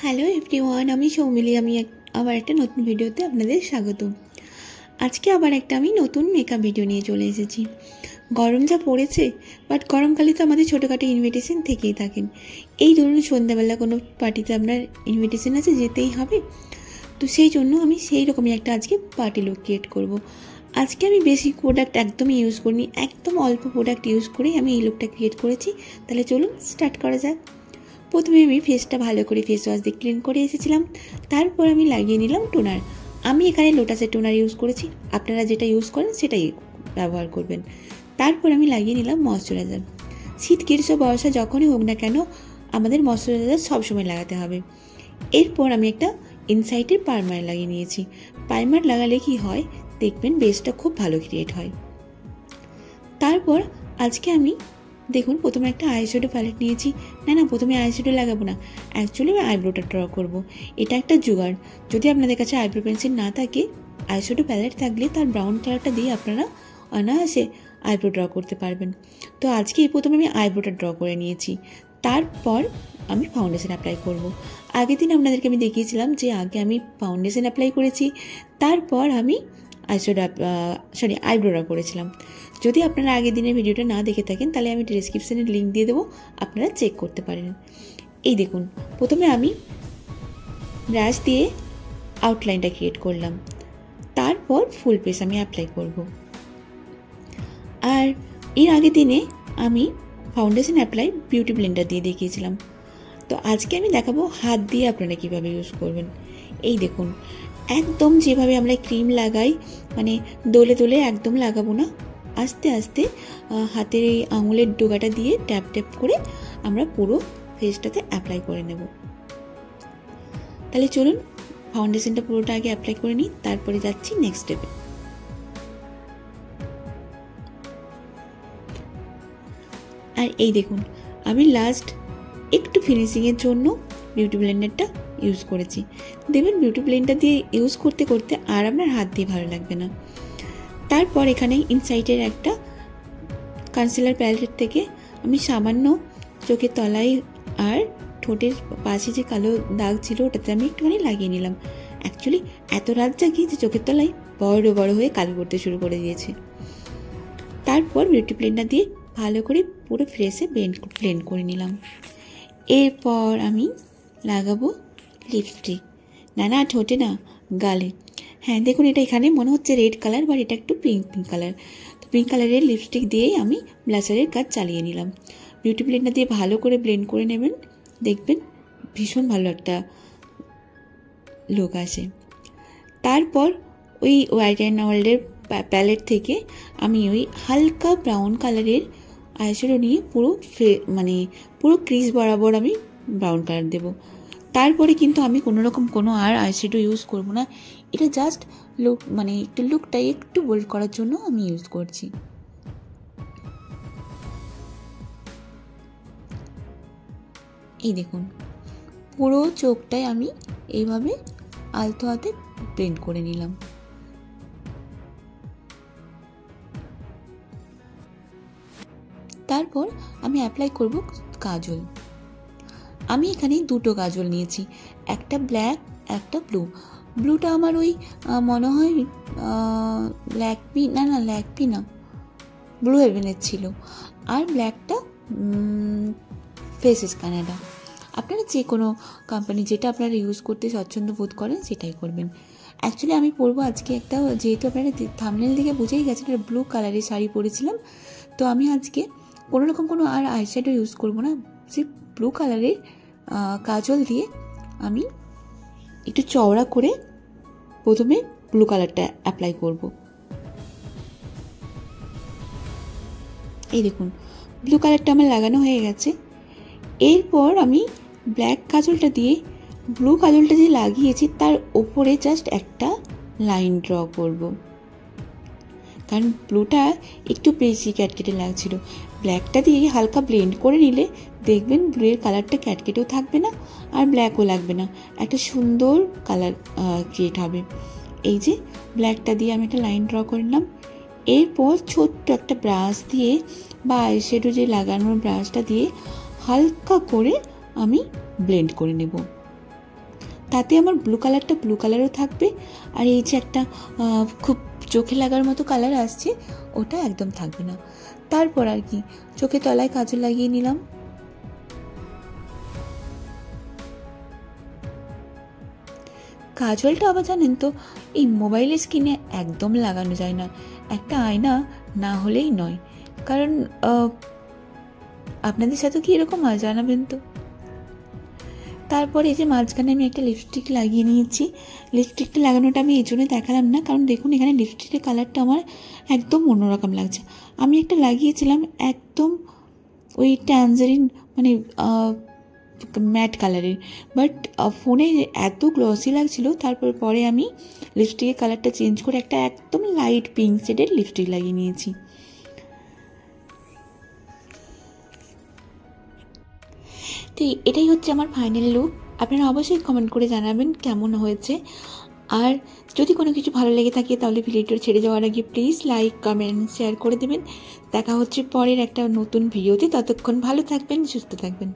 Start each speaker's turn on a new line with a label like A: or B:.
A: Hello everyone, আমি সৌমিলি। আমি আবার একটা নতুন ভিডিওতে আপনাদের স্বাগত। আজকে আবার একটা আমি নতুন মেকআপ ভিডিও নিয়ে চলে এসেছি। গরম যা পড়েছে, বাট গরমকালে তো আমাদের ছোটোখাটো ইনভিটেশন থেকেই থাকেন। এই ধরুন সন্ধ্যাবেলা কোনো পার্টিতে আপনার ইনভিটেশন আছে, যেতেই হবে, তো সেই জন্য আমি সেই রকমই একটা আজকে পার্টি লুক ক্রিয়েট করব। আজকে আমি বেশি প্রোডাক্ট একদমই ইউজ করিনি, একদম অল্প প্রোডাক্ট ইউজ করেই আমি এই লুকটা ক্রিয়েট করেছি। তাহলে চলুন স্টার্ট করা যাক। প্রথমে আমি ফেসটা ভালো করে ফেস ওয়াশ দিয়ে ক্লিন করে এসেছিলাম। তারপর আমি লাগিয়ে নিলাম টোনার। আমি এখানে লোটাসের টোনার ইউজ করেছি, আপনারা যেটা ইউজ করেন সেটাই ব্যবহার করবেন। তারপর আমি লাগিয়ে নিলাম ময়শ্চারাইজার। শীত গ্রীষ্ম বর্ষা যখনই হোক না কেন, আমাদের ময়শ্চারাইজার সবসময় লাগাতে হবে। এরপর আমি একটা ইনসাইটের প্রাইমার লাগিয়ে নিয়েছি। প্রাইমার লাগালে কি হয় দেখবেন, বেসটা খুব ভালো ক্রিয়েট হয়। তারপর আজকে আমি দেখুন প্রথমে একটা আইশ্যাডো প্যালেট নিয়েছি। না প্রথমে আইশ্যাডো লাগাবো না, অ্যাকচুয়ালি আমি আইব্রোটা ড্র করব। এটা একটা জোগাড়। যদি আপনাদের কাছে আইব্রো পেন্সিল না থাকে, আইশ্যাডো প্যালেট থাকলে তার ব্রাউন কালারটা দিয়ে আপনারা অনায়াসে আইব্রো ড্র করতে পারবেন। তো আজকে প্রথমে আমি আইব্রোটা ড্র করে নিয়েছি। তারপর আমি ফাউন্ডেশন অ্যাপ্লাই করব। আগের দিন আপনাদেরকে আমি দেখিয়েছিলাম যে আগে আমি ফাউন্ডেশন অ্যাপ্লাই করেছি, তারপর আমি আইব্রো ড্র করেছিলাম। যদি আপনারা আগের দিনের ভিডিওটা না দেখে থাকেন, তাহলে আমি ডেসক্রিপশানে লিঙ্ক দিয়ে দেবো, আপনারা চেক করতে পারেন। এই দেখুন, প্রথমে আমি ব্রাশ দিয়ে আউটলাইনটা ক্রিয়েট করলাম। তারপর ফুল ফেস আমি অ্যাপ্লাই করব। আর এর আগের দিনে আমি ফাউন্ডেশন অ্যাপ্লাই বিউটি ব্লেন্ডার দিয়ে দেখিয়েছিলাম। তো আজকে আমি দেখাবো হাত দিয়ে আপনারা কীভাবে ইউজ করবেন। এই দেখুন, একদম যেভাবে আমরা ক্রিম লাগাই, মানে দোলে দোলে একদম লাগাবো না, আস্তে আস্তে হাতের এই আঙুলের ডোগাটা দিয়ে ট্যাপ ট্যাপ করে আমরা পুরো ফেসটাতে অ্যাপ্লাই করে নেব। তাহলে চলুন ফাউন্ডেশনটা পুরোটা আগে অ্যাপ্লাই করে নিই, তারপরে যাচ্ছি নেক্সট স্টেপে। আর এই দেখুন, আমি লাস্ট একটু ফিনিশিংয়ের জন্য বিউটি ব্লেন্ডারটা ইউজ করেছি। দেখবেন বিউটি ব্লেন্ডার দিয়ে ইউজ করতে করতে আর আপনার হাত দিয়ে ভালো লাগবে না। তারপর এখানে ইনসাইটের একটা কনসিলার প্যালেট থেকে আমি সামান্য চোখের তলায় আর ঠোঁটের পাশে যে কালো দাগ ছিল ওটাতে আমি একটুখানি লাগিয়ে নিলাম। অ্যাকচুয়ালি এত রাত জাগি যে চোখের তলায় বড় বড় হয়ে কালো পড়তে শুরু করে দিয়েছে। তারপর বিউটি ব্লেন্ডার দিয়ে ভালো করে পুরো ফেসে ব্লেন্ড করে নিলাম। এরপর আমি লাগাবো লিপস্টিক। না ঠোঁটে না, গালে। হ্যাঁ দেখুন, এটা এখানে মনে হচ্ছে রেড কালার, বাট এটা একটু পিঙ্ক কালার। তো পিঙ্ক কালারের লিপস্টিক দিয়েই আমি ব্লাশারের কাজ চালিয়ে নিলাম। বিউটি ব্লেন্ডার দিয়ে ভালো করে ব্লেন্ড করে নেবেন, দেখবেন ভীষণ ভালো একটা লুক আসে। তারপর ওই হোয়াইট অ্যান্ড ওয়ার্ল্ডের প্যালেট থেকে আমি ওই হালকা ব্রাউন কালারের আইশ্যাডো নিয়ে পুরো ক্রিজ বরাবর আমি ব্রাউন কালার দেব। তারপরে কিন্তু আমি কোনো আর আইশ্যাডো ইউজ করব না। এটা জাস্ট একটু লুকটাই একটু বোল্ড করার জন্য আমি ইউজ করছি। এই দেখুন, পুরো চোখটাই আমি এইভাবে আলতো হাতে ব্লেন্ড করে নিলাম। তারপর আমি অ্যাপ্লাই করব কাজল। আমি এখানে দুটো কাজল নিয়েছি, একটা ব্ল্যাক একটা ব্লু। ব্লুটা আমার ওই মনে হয় ল্যাকমি না ব্লু হেভেনের ছিল, আর ব্ল্যাকটা ফেসেস কানাডা। আপনারা যে কোনো কোম্পানি যেটা আপনারা ইউজ করতে স্বচ্ছন্দ বোধ করেন সেটাই করবেন। অ্যাকচুয়ালি আমি পরবো আজকে একটা, যেহেতু আপনারা থাম্বনেল দেখে বুঝেই গেছেন একটা ব্লু কালারের শাড়ি পরেছিলাম, তো আমি আজকে কোনো আর আইশ্যাডো ইউজ করব না। সেই ব্লু কালারের কাজল দিয়ে আমি একটু চওড়া করে প্রথমে ব্লু কালারটা অ্যাপ্লাই করব। এই দেখুন, ব্লু কালারটা আমার লাগানো হয়ে গেছে। এরপর আমি ব্ল্যাক কাজলটা দিয়ে ব্লু কাজলটা যে লাগিয়েছি তার ওপরে জাস্ট একটা লাইন ড্র করব, কারণ ব্লুটা একটু বেশি ক্যাটকেটে লাগছিল। ব্ল্যাকটা দিয়ে হালকা ব্লেন্ড করে নিলে দেখবেন ব্লুয়ের কালারটা ক্যাটকেটেও থাকবে না আর ব্ল্যাকও লাগবে না, একটা সুন্দর কালার ক্রিয়েট হবে। এই যে ব্ল্যাকটা দিয়ে আমি একটা লাইন ড্র করে নিলাম। এরপর ছোট্ট একটা ব্রাশ দিয়ে বা আইশ্যাডো যে লাগানোর ব্রাশটা দিয়ে হালকা করে আমি ব্লেন্ড করে নেব। তাতে আমার ব্লু কালারটা ব্লু কালারও থাকবে, আর এই যে একটা খুব চোখে লাগার মতো কালার আসছে ওটা একদম থাকবে না। তারপর আর কি চোখে তলায় কাজল লাগিয়ে নিলাম। কাজলটা আবার জানেন তো এই মোবাইলের স্ক্রিনে একদম লাগানো যায় না, একটা আয়না না হলেই নয়। কারণ আপনাদের সাথে কি এরকম হয় জানাবেন তো। তারপরে এই যে মাঝখানে আমি একটা লিপস্টিক লাগিয়ে নিয়েছি। লিপস্টিকটা লাগানোটা আমি এই জন্য দেখালাম না, কারণ দেখুন এখানে লিপস্টিকের কালারটা আমার একদম অন্যরকম লাগছে। আমি একটা লাগিয়েছিলাম একদম ওই ট্যাঞ্জারিন মানে ম্যাট কালারের, বাট ফোনে এত গ্লসি লাগছিল। তারপর পরে আমি লিপস্টিকের কালারটা চেঞ্জ করে একটা একদম লাইট পিঙ্ক শেডের লিপস্টিক লাগিয়ে নিয়েছি। তো এটাই হচ্ছে আমার ফাইনাল লুক। আপনারা অবশ্যই কমেন্ট করে জানাবেন কেমন হয়েছে। আর যদি কোনো কিছু ভালো লেগে থাকে তাহলে ভিডিওটা ছেড়ে যাওয়ার আগে প্লিজ লাইক কমেন্ট শেয়ার করে দেবেন। দেখা হচ্ছে পরের একটা নতুন ভিডিওতে। ততক্ষণ ভালো থাকবেন, সুস্থ থাকবেন।